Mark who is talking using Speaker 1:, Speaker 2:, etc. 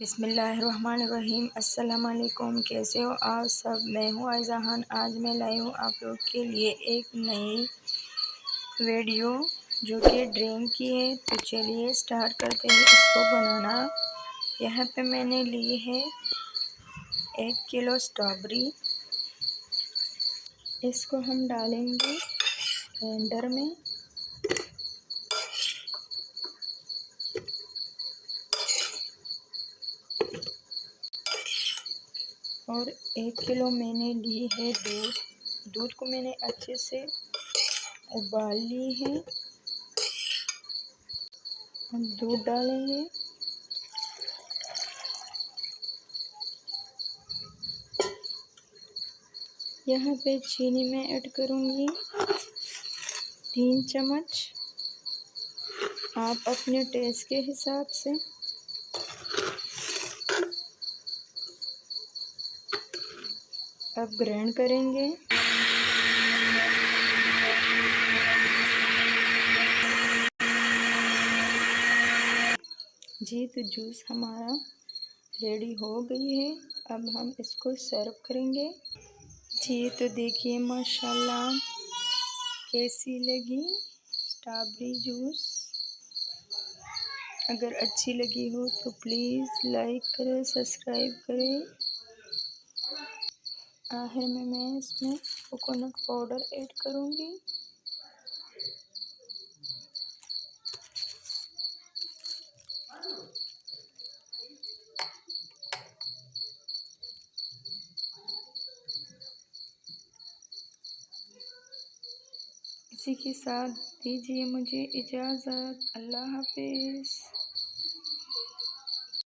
Speaker 1: बिस्मिल्लाहिर्रहमानिर्रहीम। अस्सलाम वालेकुम। कैसे हो आप सब? मैं हूँ आयज़ाहान। आज मैं लाई हूँ आप लोग के लिए एक नई वीडियो जो कि ड्राइंग की है। तो चलिए स्टार्ट करते हैं इसको बनाना। यहाँ पे मैंने ली है 1 किलो स्ट्रॉबेरी। इसको हम डालेंगे ब्लेंडर में। और 1 किलो मैंने ली है दूध। दूध को मैंने अच्छे से उबाल ली है। हम दूध डालेंगे। यहाँ पे चीनी में ऐड करूँगी 3 चम्मच। आप अपने टेस्ट के हिसाब से। अब ग्राइंड करेंगे। जी तो जूस हमारा रेडी हो गई है। अब हम इसको सर्व करेंगे। जी तो देखिए माशाल्लाह कैसी लगी स्ट्रॉबेरी जूस। अगर अच्छी लगी हो तो प्लीज़ लाइक करें, सब्सक्राइब करें। आखिर में मैं इसमें कोकोनट पाउडर ऐड करूँगी। इसी के साथ दीजिए मुझे इजाज़त। अल्लाह हाफिज़।